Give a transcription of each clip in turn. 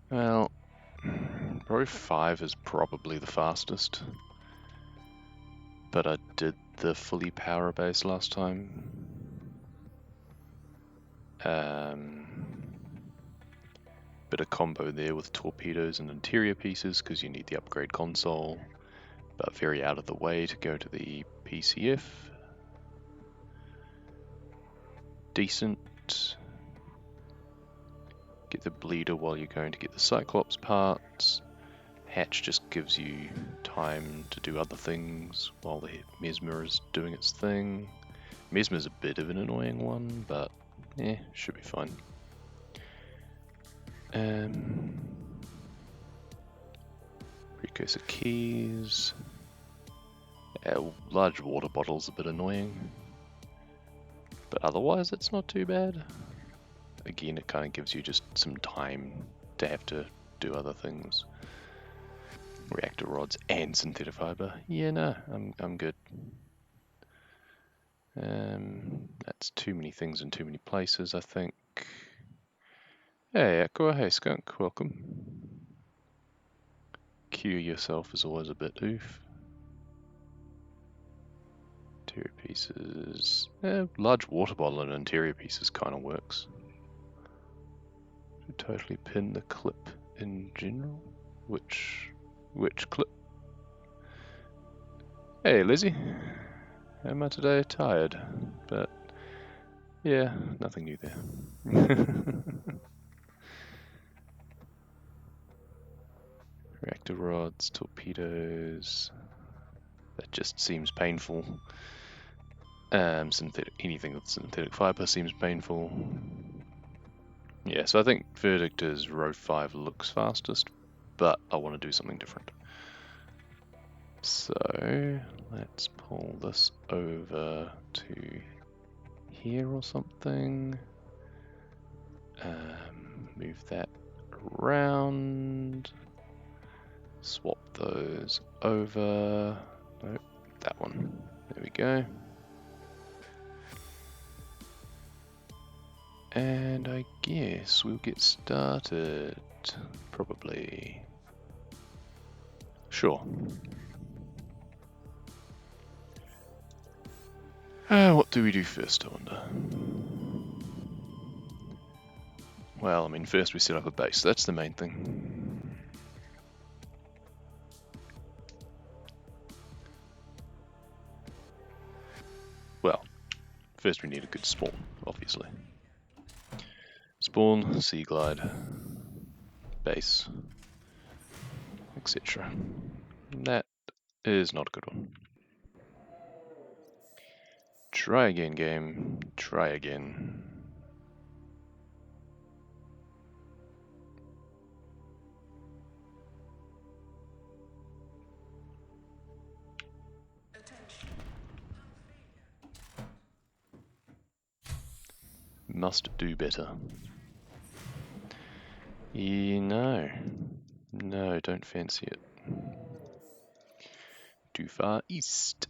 Well, Pro 5 is probably the fastest, but I did the fully power base last time. Bit of combo there with torpedoes and interior pieces because you need the upgrade console, but very out of the way to go to the PCF. Decent. Get the bleeder while you're going to get the Cyclops parts. Hatch just gives you time to do other things while the Mesmer is doing its thing. Mesmer's a bit of an annoying one, but should be fine. Precursor keys. Large water bottle's a bit annoying, but otherwise it's not too bad. Again, it kind of gives you just some time to have to do other things. Reactor rods and synthetic fiber. Yeah, no, I'm good. That's too many things in too many places, I think. Hey, Aqua, hey Skunk, welcome. Cue yourself is always a bit oof. Interior pieces. Large water bottle and interior pieces kind of works. Should totally pin the clip in general. Which clip? Hey, Lizzie. Am I today tired? But yeah, nothing new there. Reactor rods, torpedoes. That just seems painful. Anything with synthetic fiber seems painful. Yeah, so I think verdict is row 5 looks fastest, but I want to do something different. So let's pull this over to here or something. Move that around. Swap those over. Nope, that one. There we go. And I guess we'll get started. Probably. Sure. What do we do first, I wonder? Well, I mean, first we set up a base. That's the main thing. Well, first we need a good spawn, obviously. Spawn, sea glide, base, etc. That is not a good one. Try again, game. Try again. Must do better. No, don't fancy it. Too far east.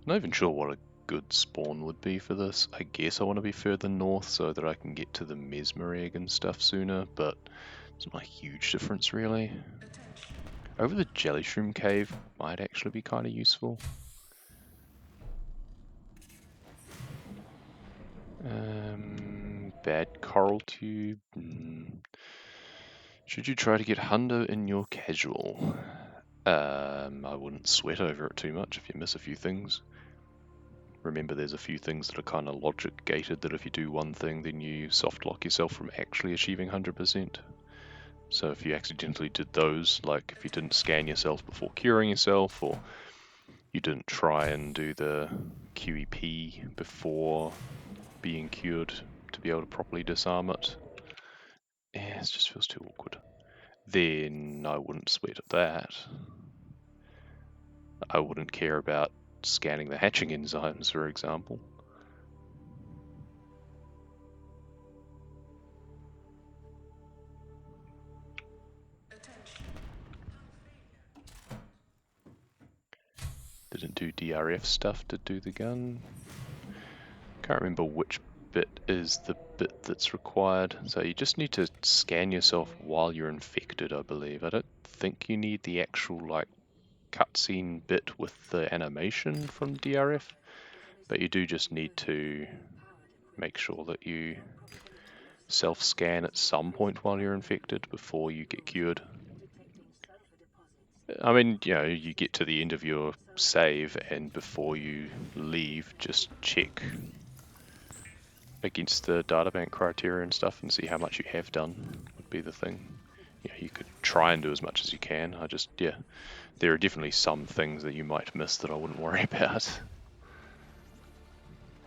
Not even sure what a good spawn would be for this. I guess I want to be further north so that I can get to the Mesmer egg and stuff sooner, but it's not a huge difference really. Over the jelly shroom cave might actually be kind of useful. Bad coral tube. Should you try to get hundo in your casual? I wouldn't sweat over it too much if you miss a few things. Remember, there's a few things that are kind of logic gated that if you do one thing, then you soft lock yourself from actually achieving 100%. So if you accidentally did those, like if you didn't scan yourself before curing yourself, or you didn't try and do the QEP before being cured to be able to properly disarm it, it just feels too awkward. Then I wouldn't sweat at that. I wouldn't care about scanning the hatching enzymes, for example. Didn't do DRF stuff to do the gun. Can't remember which bit is the bit that's required. So you just need to scan yourself while you're infected, I believe. I don't think you need the actual like cutscene bit with the animation from DRF, but you do just need to make sure that you self-scan at some point while you're infected before you get cured. I mean, you know, you get to the end of your save and before you leave, just check against the databank criteria and stuff and see how much you have done would be the thing. Yeah, you could try and do as much as you can. Yeah, there are definitely some things that you might miss that I wouldn't worry about.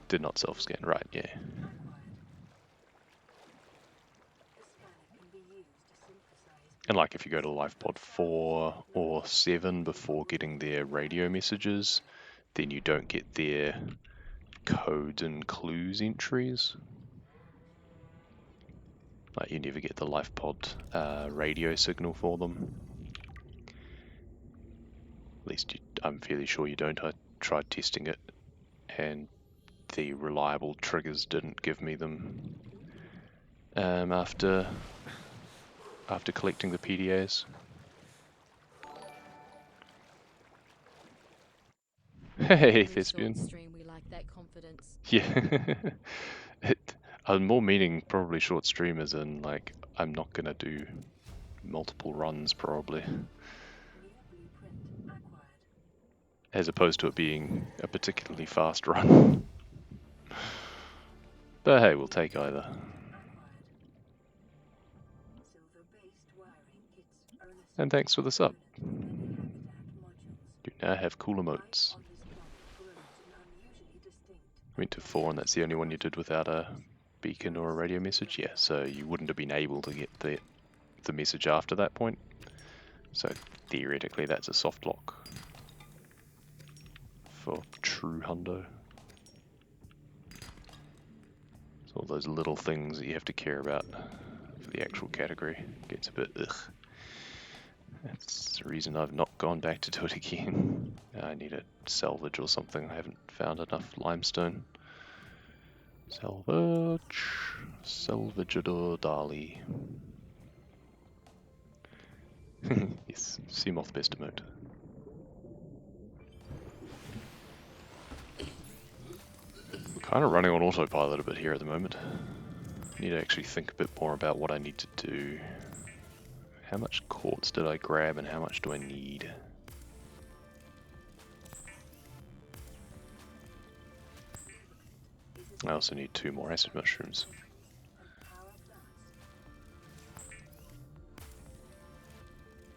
Did not self-scan, right, yeah. And like if you go to LifePod 4 or 7 before getting their radio messages, then you don't get their codes and clues entries. Like you never get the LifePod radio signal for them. At least I'm fairly sure you don't. I tried testing it and the reliable triggers didn't give me them after collecting the PDAs. Hey, Thespian. We like that confidence. Yeah. I'm more meaning probably short stream as in like I'm not gonna do multiple runs probably. As opposed to it being a particularly fast run. But hey, we'll take either. And thanks for the sub. You now have cool emotes. Went to 4 and that's the only one you did without a beacon or a radio message? Yeah, so you wouldn't have been able to get the message after that point. So theoretically that's a soft lock for true hundo. It's all those little things that you have to care about for the actual category. Gets a bit ugh. That's the reason I've not gone back to do it again. I need a salvage or something. I haven't found enough limestone. Salvage. Salvageador Dali. Yes, Seamoth best emote. I'm kind of running on autopilot a bit here at the moment. I need to actually think a bit more about what I need to do. How much quartz did I grab and how much do I need? I also need 2 more acid mushrooms.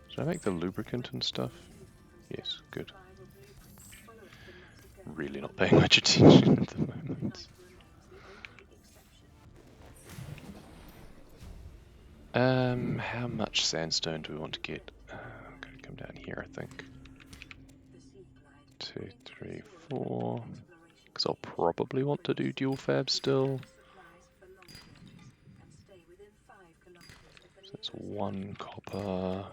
Did I make the lubricant and stuff? Yes, good. Really not paying much attention at the moment. How much sandstone do we want to get? I'm going to come down here, I think. 2, 3, 4. Because I'll probably want to do dual fab still. So that's 1 copper.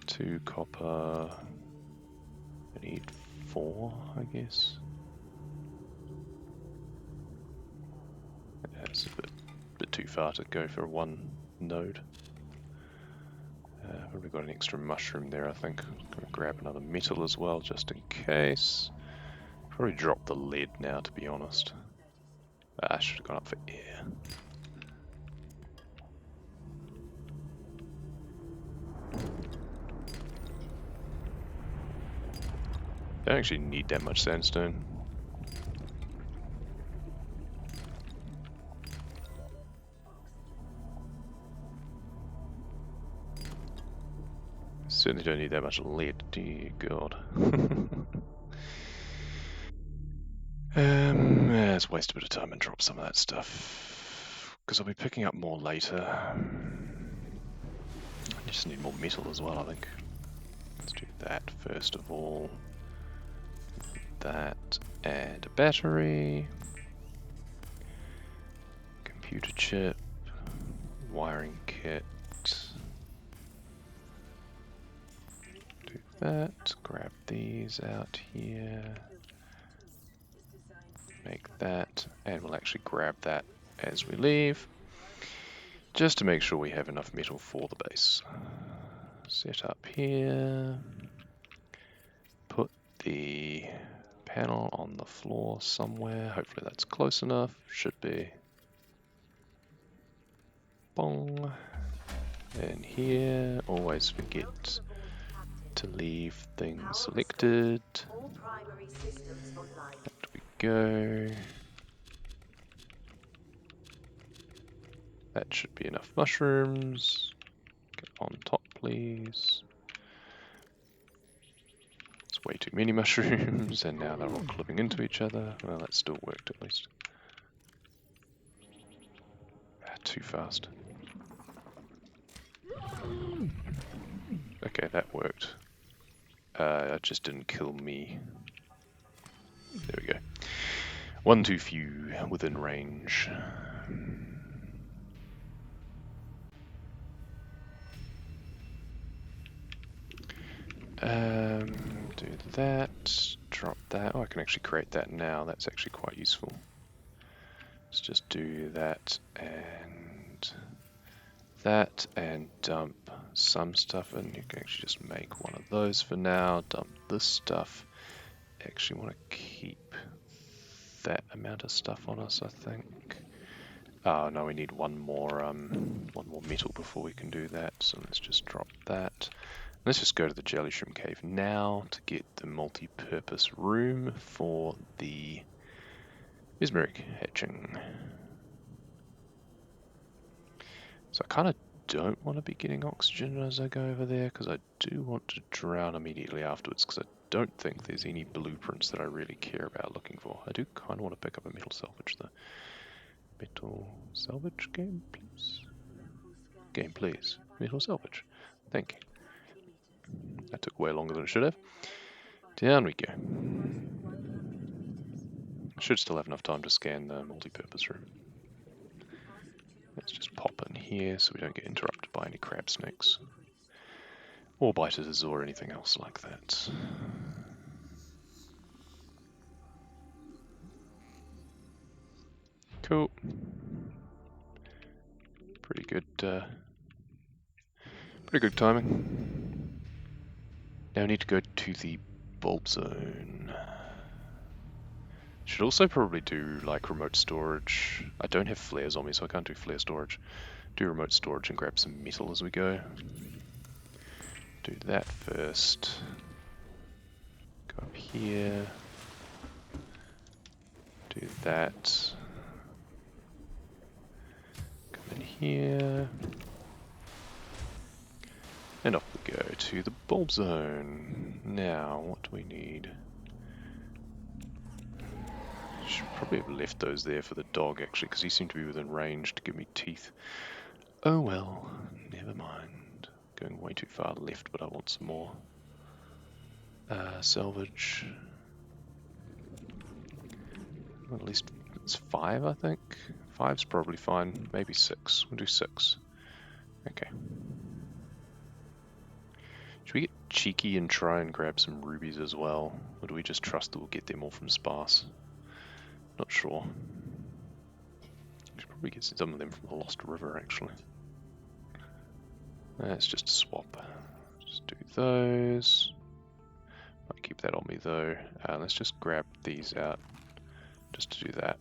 2 copper. I need 4, I guess. That's a bit too far to go for 1 node. Probably got an extra mushroom there, I think. Gonna grab another metal as well, just in case. Probably drop the lead now, to be honest. I should have gone up for air. Don't actually need that much sandstone. Certainly don't need that much lead, dear god. Let's waste a bit of time and drop some of that stuff. Because I'll be picking up more later. I just need more metal as well, I think. Let's do that first of all. That and a battery. Computer chip. Wiring kit. Do that. Grab these out here. make that, and we'll actually grab that as we leave, just to make sure we have enough metal for the base. Set up here, put the panel on the floor somewhere, hopefully that's close enough, should be. Bong. And here, always forget to leave things selected. There we go. That should be enough mushrooms. Get on top, please. It's way too many mushrooms, and now they're all clipping into each other. Well, that still worked at least. Too fast. Okay, that worked. It just didn't kill me. There we go. One too few within range. Do that, drop that. Oh, I can actually create that now. That's actually quite useful. Let's just do that and dump some stuff in. You can actually just make one of those for now. Dump this stuff. Actually want to keep that amount of stuff on us, I think. Oh no, we need one more metal before we can do that. So let's just drop that. Let's just go to the Jelly Shrimp Cave now to get the multi-purpose room for the mesmeric hatching. So I kind of don't want to be getting oxygen as I go over there, because I do want to drown immediately afterwards, because I don't think there's any blueprints that I really care about looking for. I do kind of want to pick up a metal salvage though. Metal salvage game, please. Game, please. Metal salvage. Thank you. That took way longer than it should have. Down we go. I should still have enough time to scan the multi-purpose room. Let's just pop in here so we don't get interrupted by any crab snakes. Or biters or anything else like that. Cool. Pretty good timing. Now we need to go to the bulb zone. Should also probably do like remote storage. I don't have flares on me, so I can't do flare storage. Do remote storage and grab some metal as we go. Do that first. Go up here. Do that. Come in here. And off we go to the bulb zone. Now, what do we need? Should probably have left those there for the dog actually, because he seemed to be within range to give me teeth. Oh well, never mind. Going way too far left, but I want some more. Salvage. At least it's 5, I think. 5's probably fine. Maybe 6. We'll do 6. Okay. Should we get cheeky and try and grab some rubies as well? Or do we just trust that we'll get them all from sparse? Not sure. We should probably get some of them from the Lost River, actually. Let's just swap. Just do those. Might keep that on me though. Let's just grab these out. Just to do that.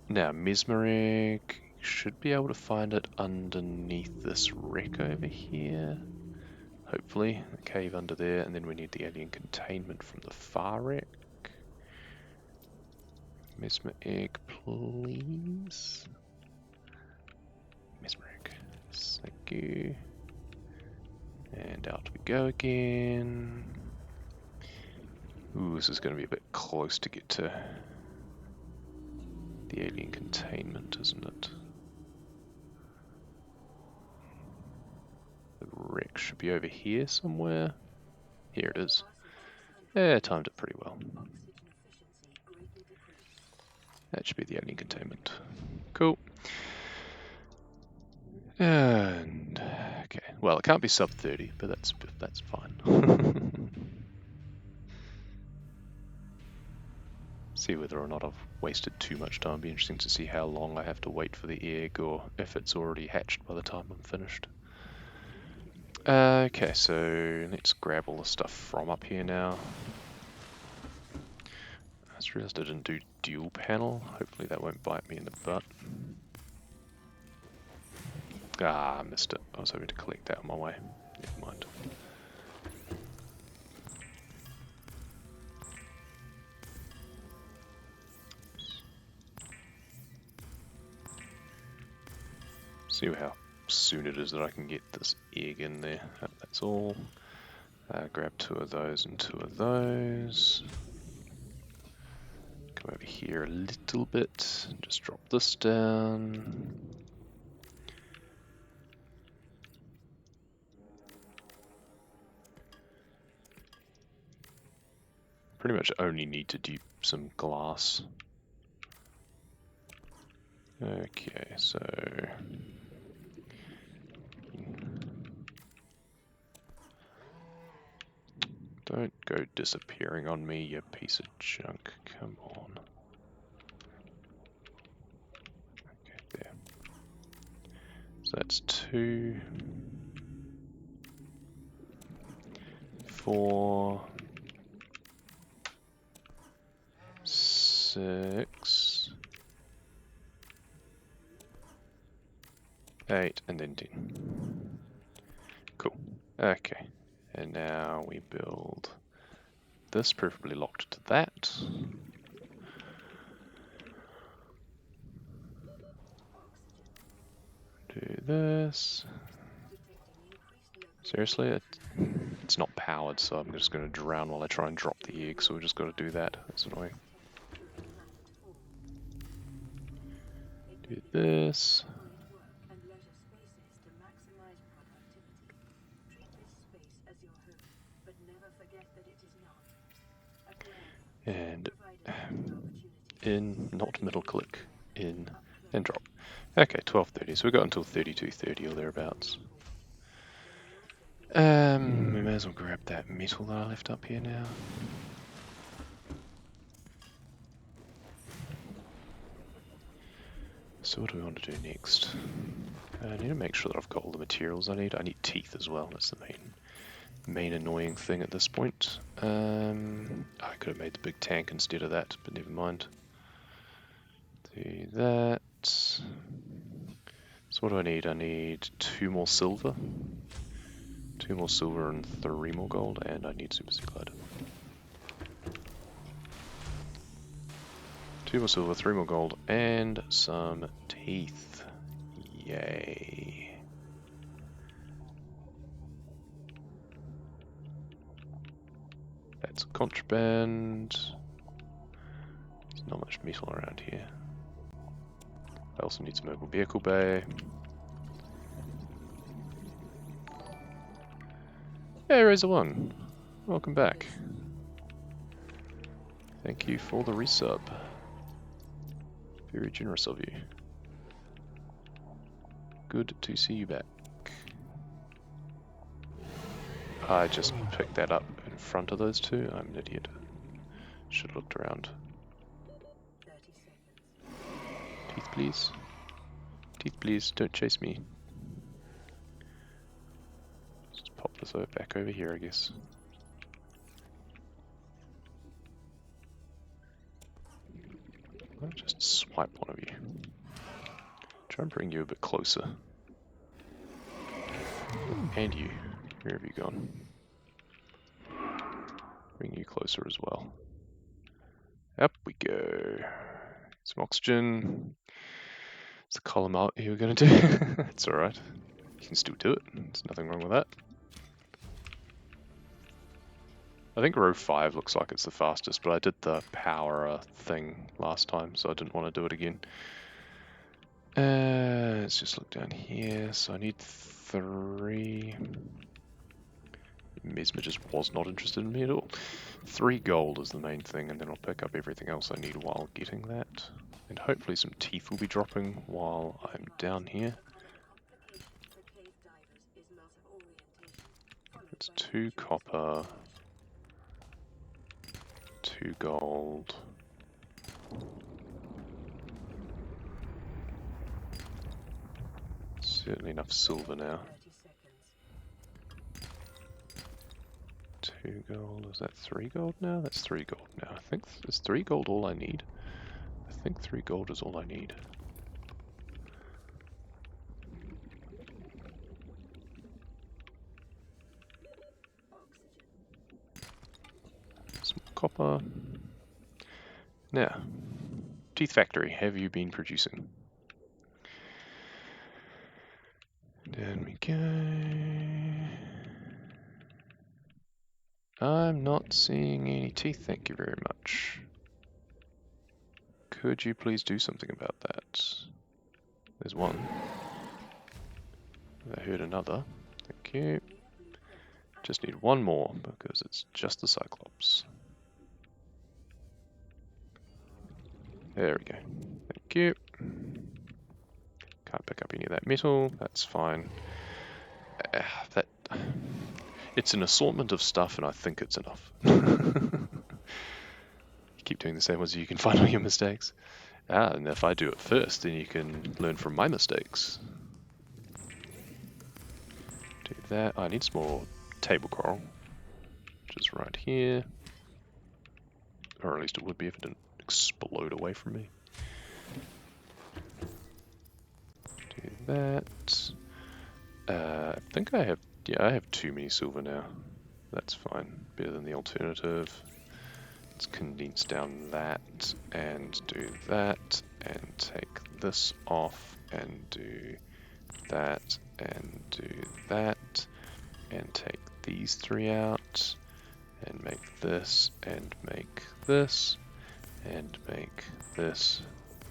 Now, mesmeric. Should be able to find it underneath this wreck over here. Hopefully. The cave under there. And then we need the alien containment from the far wreck. Mesmeric, please. Mesmeric. Thank you. And out we go again. Ooh, this is going to be a bit close to get to the alien containment, isn't it? The wreck should be over here somewhere. Here it is. Yeah, timed it pretty well. That should be the alien containment. Cool. And okay, well, it can't be sub 30, but that's fine. See whether or not I've wasted too much time. It'd be interesting to see how long I have to wait for the egg, or if it's already hatched by the time I'm finished. Okay, so let's grab all the stuff from up here now. I just realised I didn't do dual panel. Hopefully that won't bite me in the butt. Ah, I missed it. I was hoping to collect that on my way. Never mind. See how soon it is that I can get this egg in there. That's all. Grab 2 of those and 2 of those. Come over here a little bit. Just drop this down. Pretty much only need to do some glass. Okay, so don't go disappearing on me, you piece of junk. Come on. Okay, there. So that's 2, 4, 6, 8, and then 10. Cool. Okay. And now we build this, preferably locked to that. Do this. Seriously, it's not powered, so I'm just going to drown while I try and drop the egg, so we've just got to do that. That's annoying. Do this. And in, not middle click, in, and drop. Okay, 12:30, so we've got until 32:30 or thereabouts. We may as well grab that metal that I left up here now. So what do we want to do next? I need to make sure that I've got all the materials I need. I need teeth as well, that's the main annoying thing at this point. I could have made the big tank instead of that, but never mind. Do that. So what do I need? I need 2 more silver. 2 more silver and 3 more gold, and I need super seaglide. 2 more silver, 3 more gold, and some teeth. Yay. That's contraband. There's not much metal around here. I also need some mobile vehicle bay. Hey, Razor1. Welcome back. Thank you for the resub. Very generous of you. Good to see you back. I just picked that up in front of those 2. I'm an idiot. Should have looked around. Teeth, please. Teeth, please. Don't chase me. Just pop this back over here, I guess. I'll just swipe one of you. Try and bring you a bit closer. And you. Where have you gone? Bring you closer as well. Up we go. Some oxygen. It's the column out you were going to do. It's alright. You can still do it. There's nothing wrong with that. I think row 5 looks like it's the fastest, but I did the power thing last time, so I didn't want to do it again. Let's just look down here. So I need 3. Mesmer just was not interested in me at all. 3 gold is the main thing, and then I'll pick up everything else I need while getting that. And hopefully some teeth will be dropping while I'm down here. It's 2 copper, 2 gold, Certainly enough silver now. 2 gold, is that 3 gold now? That's 3 gold now. I think, is 3 gold all I need? I think 3 gold is all I need. Some copper. Now, Teeth Factory, have you been producing? Down we go. I'm not seeing any teeth, thank you very much. Could you please do something about that? There's one. I heard another. Thank you. Just need one more because it's just the Cyclops. There we go. Thank you. Can't pick up any of that metal. That's fine. It's an assortment of stuff, and I think it's enough. You keep doing the same ones, you can find all your mistakes. And if I do it first, then you can learn from my mistakes. Do that. I need some more table coral, which is right here. Or at least it would be if it didn't explode away from me. Do that. I think I have, yeah, I have too many silver now. That's fine. Better than the alternative. Let's condense down that and do that and take this off and do that and do that and take these 3 out and make this and make this and make this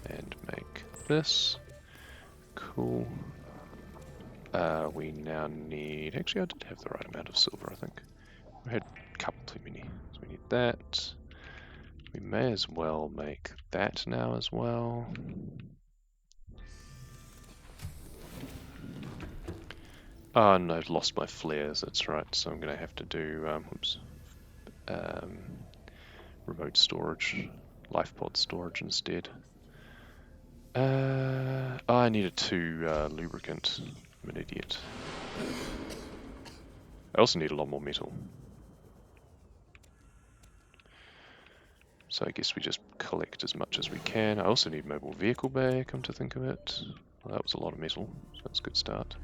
and make this. Cool. We now need, actually I did have the right amount of silver, I think. We had a couple too many, so we need that. We may as well make that now as well. Oh, and I've lost my flares, that's right, so I'm going to have to do, remote storage, life pod storage instead. I needed 2 lubricant. I'm an idiot. I also need a lot more metal. So I guess we just collect as much as we can. I also need mobile vehicle bay, come to think of it. Well, that was a lot of metal, so that's a good start.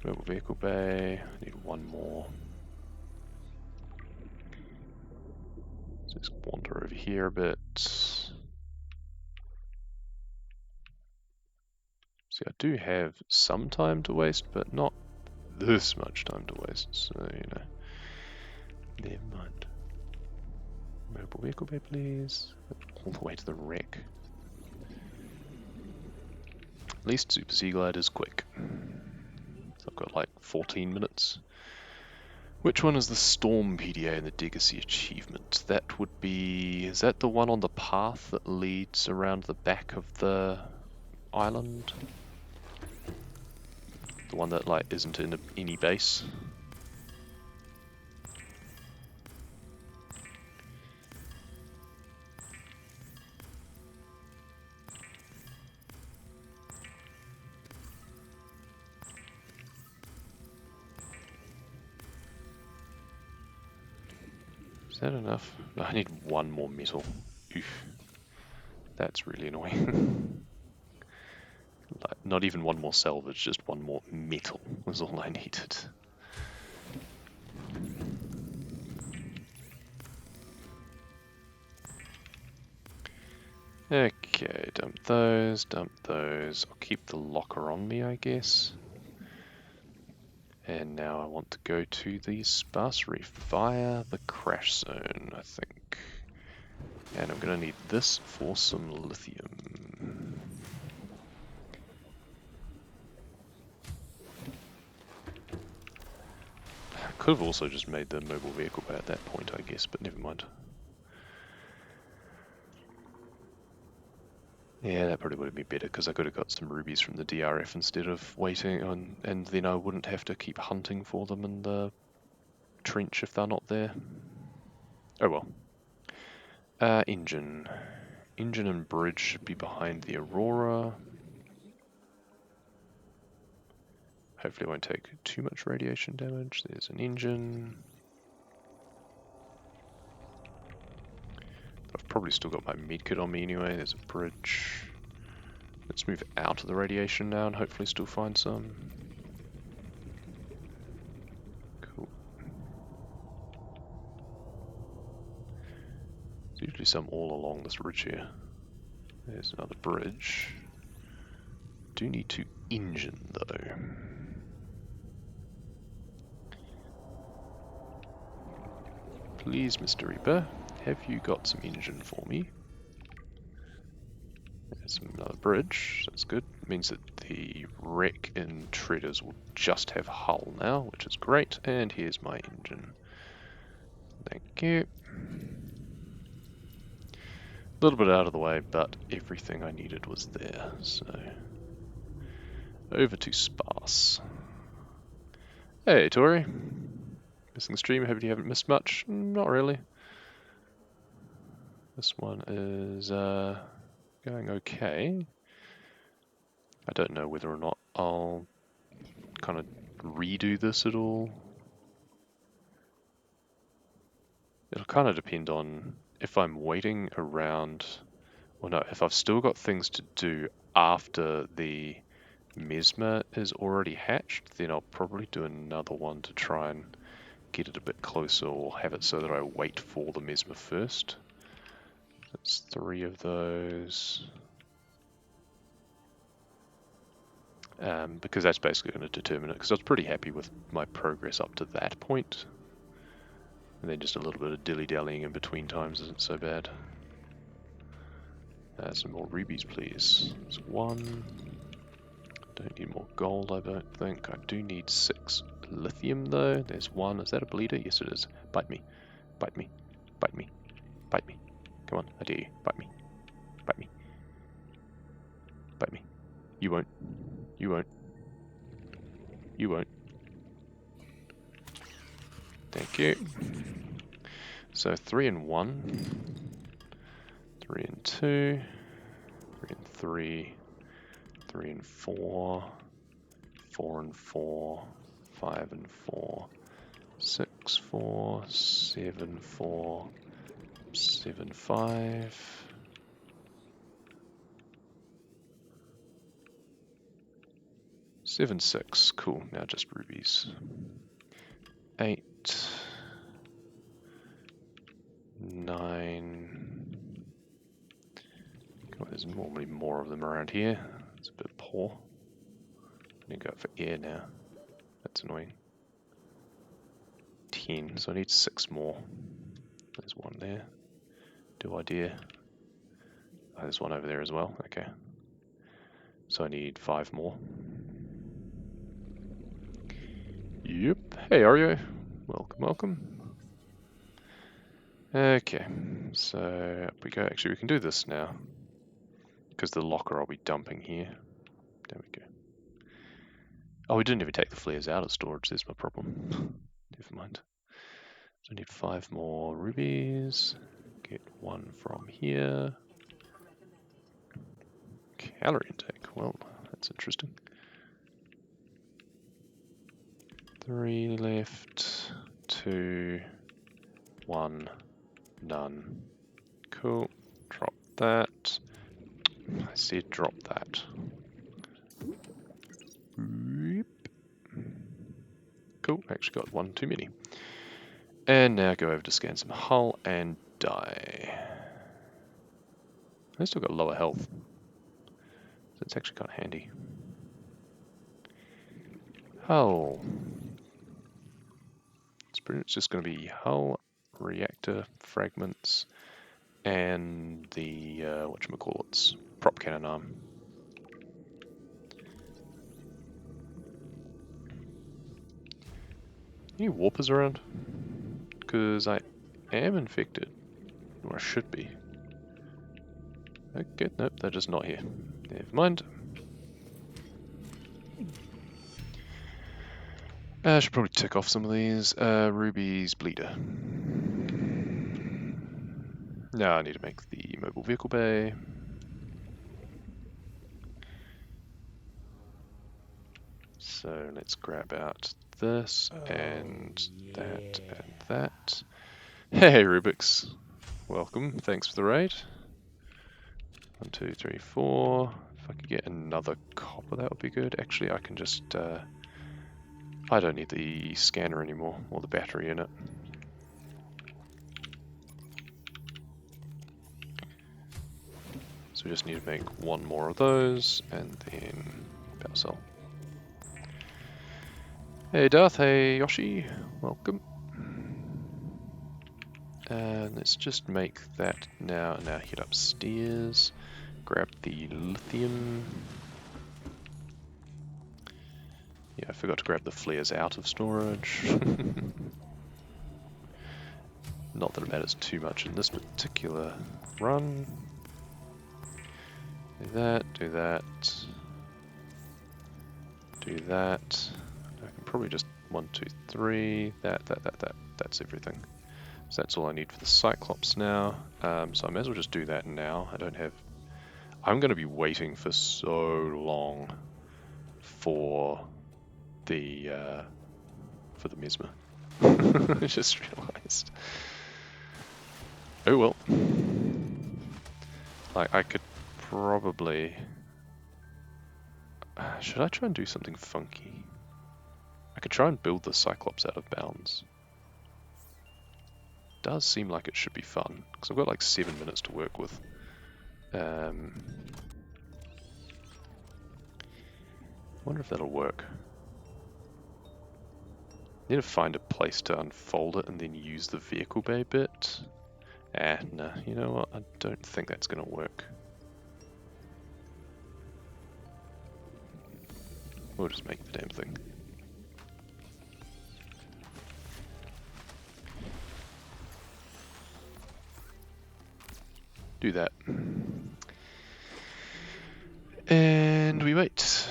Mobile vehicle bay, I need 1 more. So just wander over here a bit. See, I do have some time to waste, but not this much time to waste, so, you know. Never mind. Mobile vehicle bay, please. All the way to the wreck. At least Super Sea Glide is quick. So I've got like 14 minutes. Which one is the Storm PDA and the Legacy achievement? That would be... is that the one on the path that leads around the back of the island? The one that like isn't in any base? Is that enough? I need 1 more metal. Oof. That's really annoying. Like, not even 1 more salvage, just 1 more metal was all I needed. Okay, dump those, dump those. I'll keep the locker on me, I guess. And now I want to go to the sparse reef via the crash zone, I think. And I'm going to need this for some lithium. I could have also just made the mobile vehicle bay at that point, I guess, but never mind. Yeah, that probably would have been better, because I could have got some rubies from the DRF instead of waiting on, and then I wouldn't have to keep hunting for them in the trench if they're not there. Oh well. Engine. Engine and bridge should be behind the Aurora. Hopefully I won't take too much radiation damage. There's an engine. I've probably still got my medkit on me anyway. There's a bridge. Let's move out of the radiation now and hopefully still find some. Cool. There's usually some all along this ridge here. There's another bridge. Do need to engine though. Please, Mr. Reaper, have you got some engine for me? There's another bridge, that's good. It means that the wreck in Treaders will just have hull now, which is great. And here's my engine. Thank you. A little bit out of the way, but everything I needed was there, so... Over to Sparse. Hey, Tori. Missing the stream, hope you haven't missed much. Not really. This one is going okay. I don't know whether or not I'll kind of redo this at all. It'll kind of depend on if I'm waiting around, or no, if I've still got things to do after the Mesmer is already hatched, then I'll probably do another one to try and get it a bit closer, or have it so that I wait for the Mesmer first. That's 3 of those. Because that's basically going to determine it, because I was pretty happy with my progress up to that point. And then just a little bit of dilly-dallying in between times isn't so bad. Some more rubies, please. There's 1. Don't need more gold, I don't think. I do need 6 lithium, though. There's 1. Is that a bleeder? Yes, it is. Bite me. Bite me. Bite me. Bite me. Come on, I dare you. Bite me. Bite me. Bite me. You won't. You won't. You won't. Thank you. So 3 and 1. 3 and 2. 3 and 3. 3 and 4. 4 and 4. 5 and 4. 6, 4. 7, 4. 7, 5. 7, 6. Cool. Now just rubies. 8. 9. God, there's normally more of them around here. It's a bit poor. I need to go for air now. That's annoying. 10. So I need 6 more. There's 1 there. Do I dare? Oh, there's 1 over there as well. Okay. So I need 5 more. Yep. Hey, Ario. Welcome, welcome. Okay. So up we go. Actually, we can do this now. Because the locker I'll be dumping here. There we go. Oh, we didn't even take the flares out of storage. There's my problem. Never mind. So I need 5 more rubies. Get 1 from here. Calorie intake. Well, that's interesting. 3 left. 2. 1. None. Cool. Drop that. I said drop that. Cool. Actually got 1 too many. And now go over to scan some hull and die. I still got lower health. So it's actually kind of handy. Hull. It's pretty much just going to be hull, reactor fragments, and the whatchamacallits, prop cannon arm. Any warpers around? Because I am infected, or I should be. Okay, nope, they're just not here. Never mind. I should probably tick off some of these. Ruby's bleeder. Now I need to make the mobile vehicle bay. So let's grab out this and that and that. Hey Rubik's, welcome. Thanks for the raid. 1, 2, 3, 4. If I could get another copper, that would be good. Actually, I can just. I don't need the scanner anymore, or the battery in it. So we just need to make one more of those, and then power cell. Hey Darth, hey Yoshi, welcome. And let's just make that now. Now head upstairs, grab the lithium. Yeah, I forgot to grab the flares out of storage. Not that it matters too much in this particular run. Do that, do that, do that. I can probably just 1, 2, 3, that. That's everything. So that's all I need for the Cyclops now. So I may as well just do that now. I'm going to be waiting for so long for the Mesmer. I just realised. Oh well. Like I could probably. Should I try and do something funky? I could try and build the Cyclops out of bounds. Does seem like it should be fun because I've got like 7 minutes to work with. Wonder if that'll work. Need to find a place to unfold it and then use the vehicle bay bit. Nah, you know what? I don't think that's gonna work. We'll just make the damn thing. Do that. And we wait.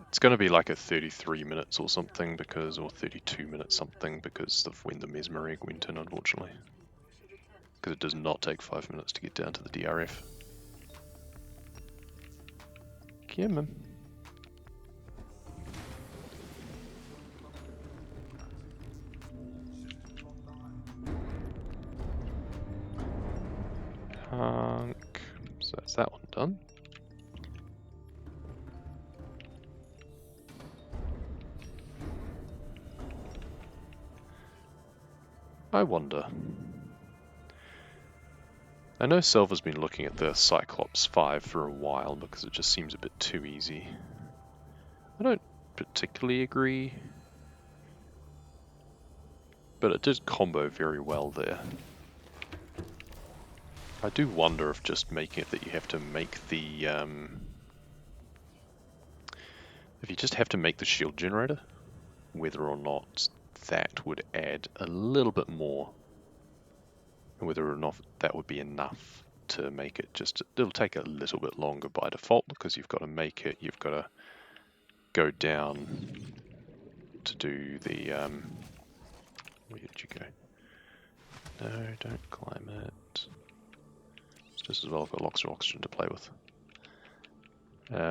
It's going to be like a 33 minutes or something because, or 32 minutes something because of when the Mesmer egg went in, unfortunately. Because it does not take 5 minutes to get down to the DRF. Come on. Hunk. So that's that one done. I wonder. I know Silver's been looking at the Cyclops 5 for a while because it just seems a bit too easy. I don't particularly agree, but it did combo very well there. I do wonder if just making it that you have to make the if you just have to make the shield generator, whether or not that would add a little bit more, and whether or not that would be enough to make it just, it'll take a little bit longer by default because you've got to make it, you've got to go down to do the, where did you go? No, don't climb it. It's just as well I've got lots of oxygen to play with.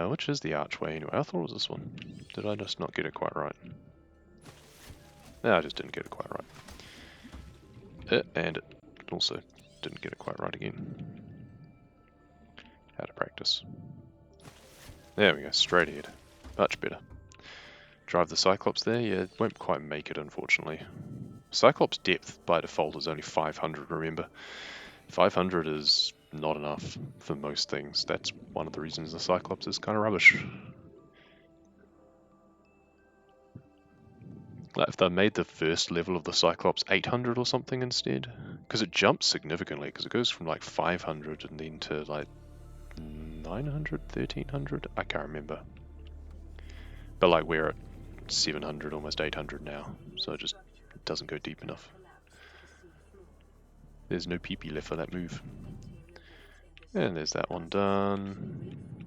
Which is the archway anyway? I thought it was this one. Did I just not get it quite right? No, I just didn't get it quite right. And it also didn't get it quite right again. How to practice. There we go, straight ahead. Much better. Drive the Cyclops there? Yeah, it won't quite make it, unfortunately. Cyclops depth by default is only 500, remember. 500 is not enough for most things. That's one of the reasons the Cyclops is kind of rubbish. Like if they made the first level of the Cyclops 800 or something instead, because it jumps significantly, because it goes from like 500 and then to like 900, 1300, I can't remember. But like we're at 700, almost 800 now, so it just doesn't go deep enough. There's no PP left for that move. And there's that one done.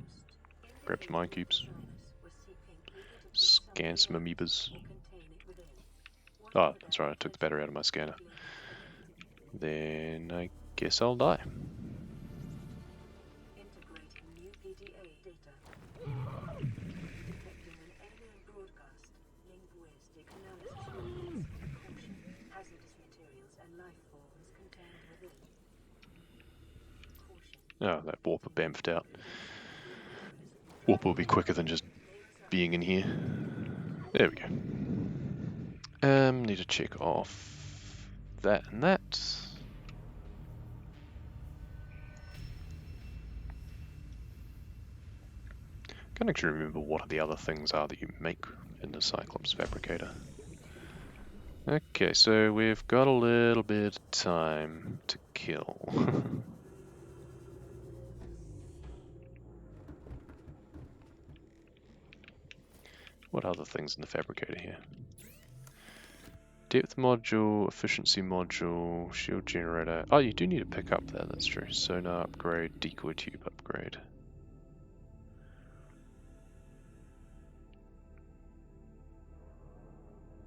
Grab some mine cubes. Scan some amoebas. Oh, that's right, I took the battery out of my scanner. Then I guess I'll die. Oh, that warper bamfed out. Warper will be quicker than just being in here. There we go. Need to check off that and that. Can't actually remember what the other things are that you make in the Cyclops Fabricator. Okay, so we've got a little bit of time to kill. What other things in the Fabricator here? Depth module, efficiency module, shield generator. Oh, you do need to pick up that, that's true. Sonar upgrade, decoy tube upgrade.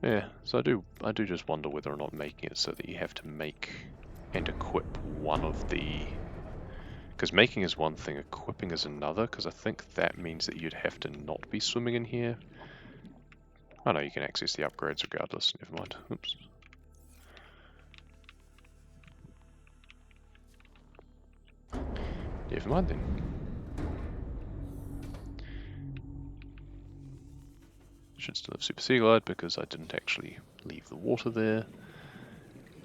Yeah, so I do just wonder whether or not making it so that you have to make and equip one of the... Because making is one thing, equipping is another, because I think that means that you'd have to not be swimming in here. Oh no, you can access the upgrades regardless, never mind. Oops. Never mind then. Should still have Super Sea Glide because I didn't actually leave the water there.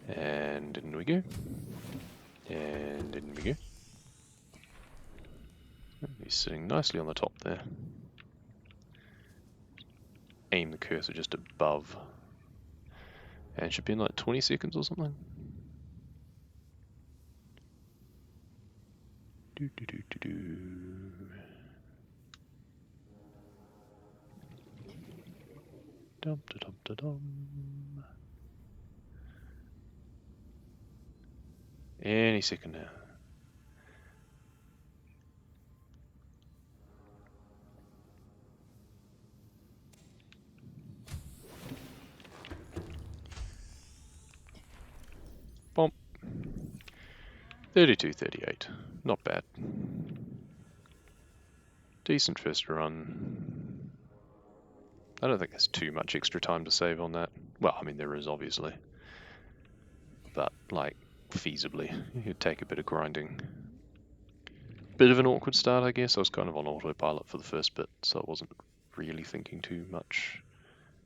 And in we go. And in we go. He's sitting nicely on the top there. Aim the cursor just above. And it should be in like 20 seconds or something. Do do do do do. Dum da dum da dum. Any second now. Bomb. 32:38. Not bad. Decent first run. I don't think there's too much extra time to save on that. Well, I mean there is obviously. But like feasibly, it'd take a bit of grinding. Bit of an awkward start, I guess. I was kind of on autopilot for the first bit, so I wasn't really thinking too much.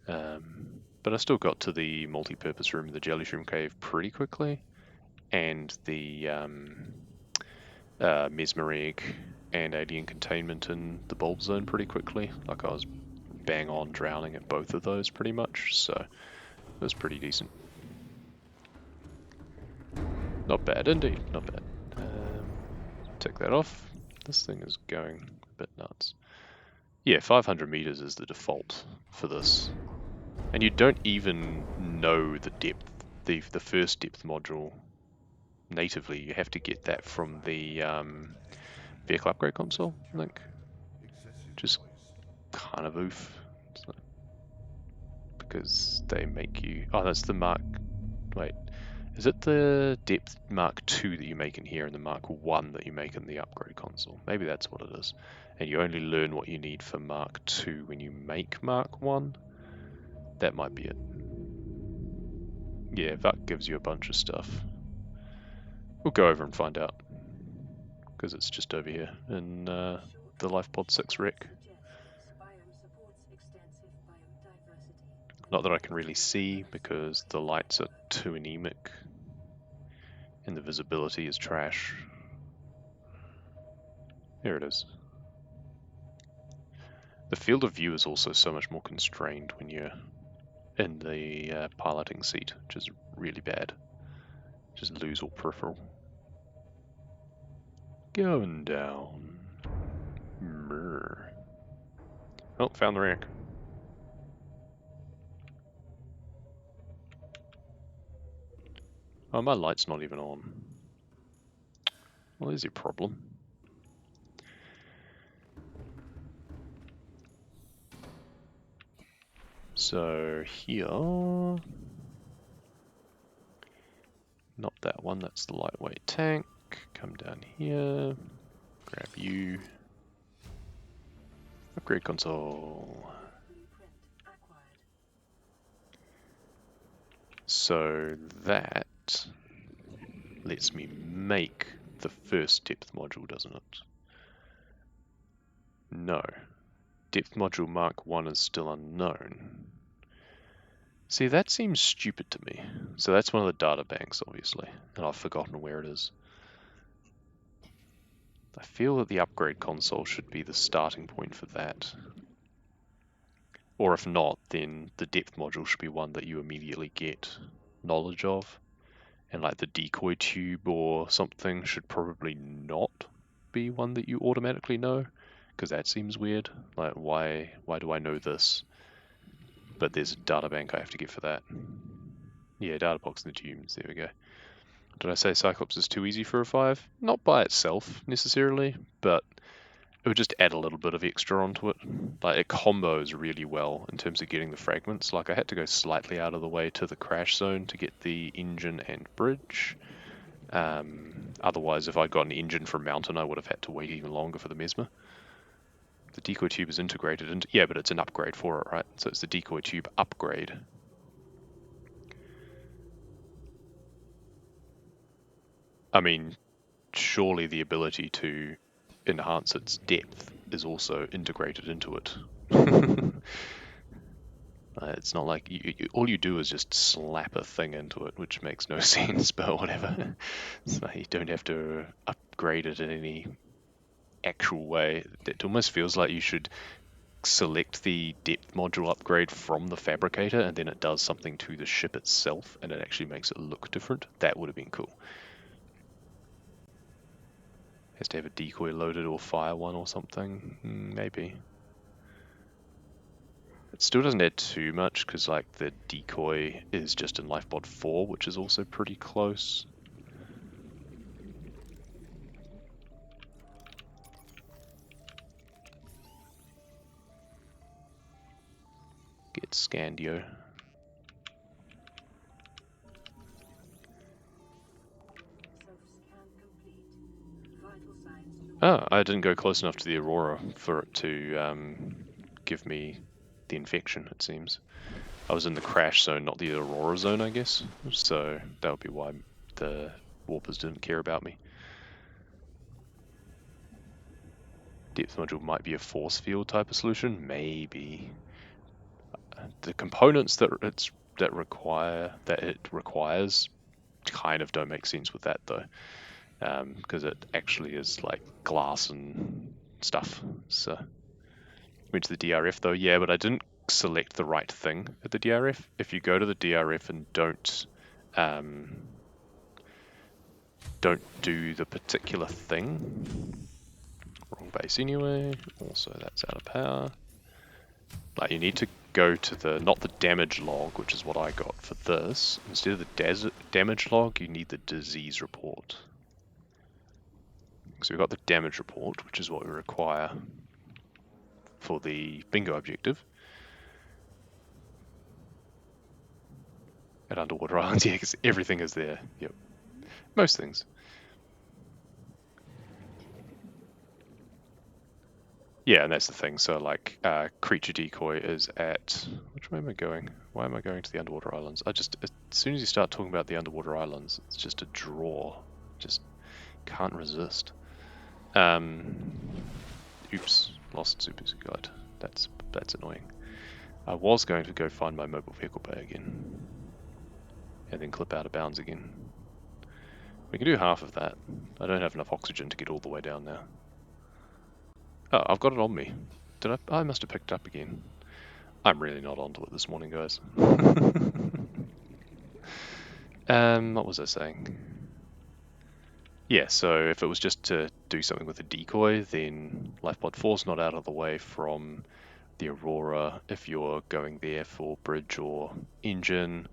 But I still got to the multi-purpose room, the Jelly Shroom Cave, pretty quickly, and the Mesmeric and Alien Containment in the Bulb Zone pretty quickly. Like I was bang on drowning at both of those pretty much, so it was pretty decent. Not bad indeed, not bad. Tick that off. This thing is going a bit nuts. Yeah, 500 meters is the default for this. And you don't even know the depth, the first depth module natively. You have to get that from the vehicle upgrade console, I think. Just kind of oof. Because they make you... Oh, that's the Mark... Wait. Is it the depth Mark 2 that you make in here and the Mark 1 that you make in the upgrade console? Maybe that's what it is. And you only learn what you need for Mark 2 when you make Mark 1? That might be it. Yeah, Vuk gives you a bunch of stuff. We'll go over and find out. Because it's just over here in the LifePod 6 rec. Not that I can really see because the lights are too anemic and the visibility is trash. Here it is. The field of view is also so much more constrained when you're in the piloting seat, which is really bad. Just lose all peripheral. Going down. Brr. Oh, found the wreck. Oh, my light's not even on. Well, there's your problem. So here, not that one, that's the lightweight tank. Come down here, grab you. Upgrade console. So that lets me make the first depth module, doesn't it? No. Depth module Mark 1 is still unknown. See, that seems stupid to me. So that's one of the data banks, obviously, and I've forgotten where it is. I feel that the upgrade console should be the starting point for that. Or if not, then the depth module should be one that you immediately get knowledge of. And like the decoy tube or something should probably not be one that you automatically know, because that seems weird. Like, why do I know this? But there's a data bank I have to get for that. Yeah, data box and the tubes, there we go. Did I say Cyclops is too easy for a 5? Not by itself, necessarily, but it would just add a little bit of extra onto it. Like, it combos really well in terms of getting the fragments. Like, I had to go slightly out of the way to the crash zone to get the engine and bridge. Otherwise, if I'd got an engine from mountain, I would have had to wait even longer for the Mesmer. The decoy tube is integrated into... Yeah, but it's an upgrade for it, right? So it's the decoy tube upgrade. I mean, surely the ability to enhance its depth is also integrated into it. It's not like all you do is just slap a thing into it, which makes no sense, but whatever. So you don't have to upgrade it in any actual way. It almost feels like you should select the depth module upgrade from the fabricator, and then it does something to the ship itself, and it actually makes it look different. That would have been cool. Has to have a decoy loaded or fire one or something. Maybe. It still doesn't add too much, because like the decoy is just in Lifebot 4, which is also pretty close. Get Scandio. Oh, I didn't go close enough to the Aurora for it to give me the infection, it seems. I was in the crash zone, not the Aurora zone, I guess. So that would be why the warpers didn't care about me. Depth module might be a force field type of solution, maybe. The components that it requires kind of don't make sense with that though, because it actually is like glass and stuff. So went to the DRF though, yeah, but I didn't select the right thing at the DRF. If you go to the DRF and don't do the particular thing, wrong base anyway. Also, that's out of power. Like, you need to go to the, not the damage log, which is what I got for this. Instead of the damage log, you need the disease report. So we've got the damage report, which is what we require for the bingo objective. At Underwater Islands, yeah, because everything is there. Yep. Most things. Yeah, and that's the thing. So, like, creature decoy is at... Which way am I going? Why am I going to the Underwater Islands? As soon as you start talking about the Underwater Islands, it's just a draw. Just can't resist. Oops, lost super guide. That's annoying. I was going to go find my mobile vehicle bay again. And then clip out of bounds again. We can do half of that. I don't have enough oxygen to get all the way down now. Oh, I've got it on me. Did I? I must have picked it up again. I'm really not onto it this morning, guys. What was I saying? Yeah, so if it was just to do something with a decoy, then Lifebot 4's not out of the way from the Aurora if you're going there for bridge or engine,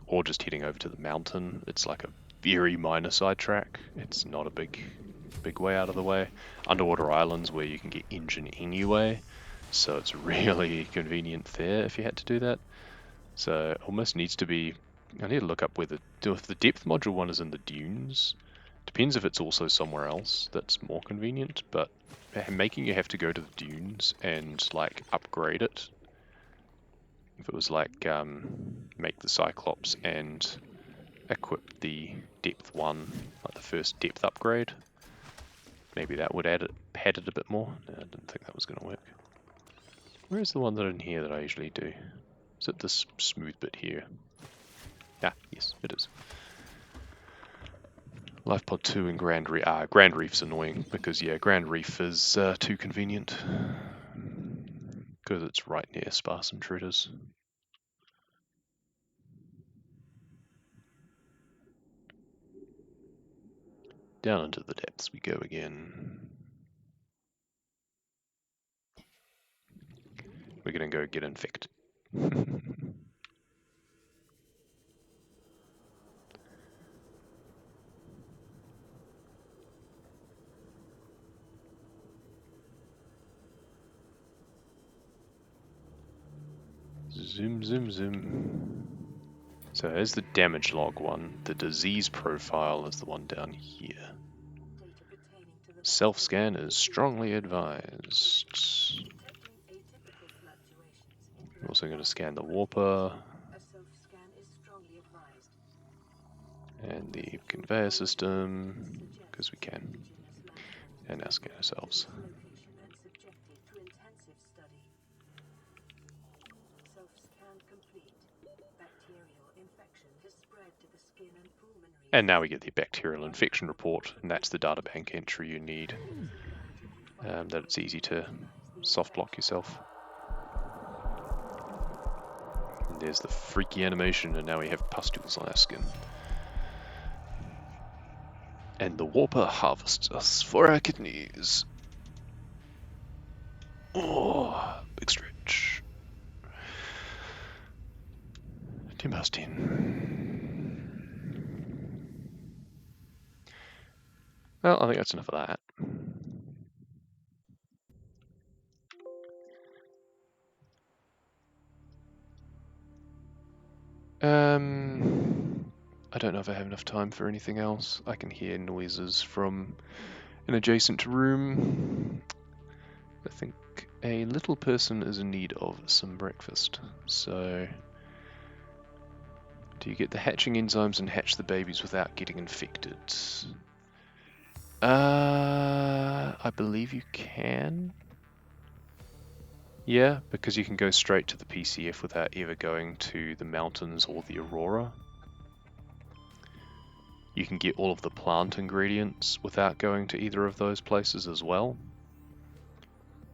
or just heading over to the mountain. It's like a very minor sidetrack. It's not a big way out of the way. Underwater Islands where you can get engine anyway, so it's really convenient there if you had to do that. So it almost needs to be... I need to look up whether if the depth module one is in the dunes. Depends if it's also somewhere else that's more convenient, but making you have to go to the dunes and like upgrade it. If it was like make the Cyclops and equip the depth 1, like the first depth upgrade. Maybe that would pad it a bit more. No, I didn't think that was going to work. Where's the one that in here that I usually do? Is it this smooth bit here? Ah, yes, it is. Life Pod 2 and Grand Reef. Grand Reef's annoying because, yeah, Grand Reef is too convenient. Because it's right near sparse intruders. Down into the depths we go again. We're gonna go get infected. Zoom, zoom, zoom. So here's the damage log one. The disease profile is the one down here. Self-scan is strongly advised. I'm also going to scan the warper and the conveyor system, because we can. And now scan ourselves. And now we get the bacterial infection report, and that's the databank entry you need. That it's easy to soft lock yourself. And there's the freaky animation, and now we have pustules on our skin. And the warper harvests us for our kidneys. Oh, big stretch. 10 past 10. Well, I think that's enough of that. I don't know if I have enough time for anything else. I can hear noises from an adjacent room. I think a little person is in need of some breakfast. So, do you get the hatching enzymes and hatch the babies without getting infected? I believe you can. Yeah, because you can go straight to the PCF without ever going to the mountains or the Aurora. You can get all of the plant ingredients without going to either of those places as well.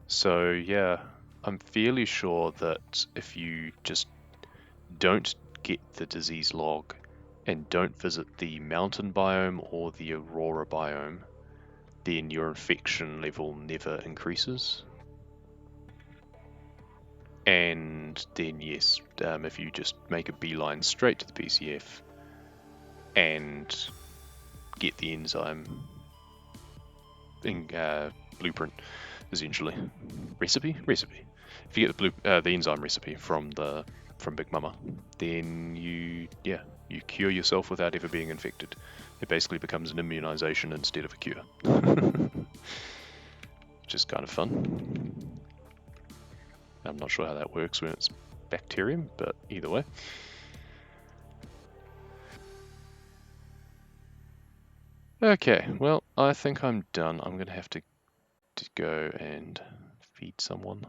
So yeah, I'm fairly sure that if you just don't get the disease log and don't visit the mountain biome or the Aurora biome, then your infection level never increases. And then yes, if you just make a beeline straight to the PCF and get the enzyme blueprint, essentially recipe. If you get the enzyme recipe from Big Mama, then you cure yourself without ever being infected. It basically becomes an immunization instead of a cure, which is kind of fun. I'm not sure how that works when it's bacterium, but either way. Okay, well, I think I'm done. I'm going to have to go and feed someone.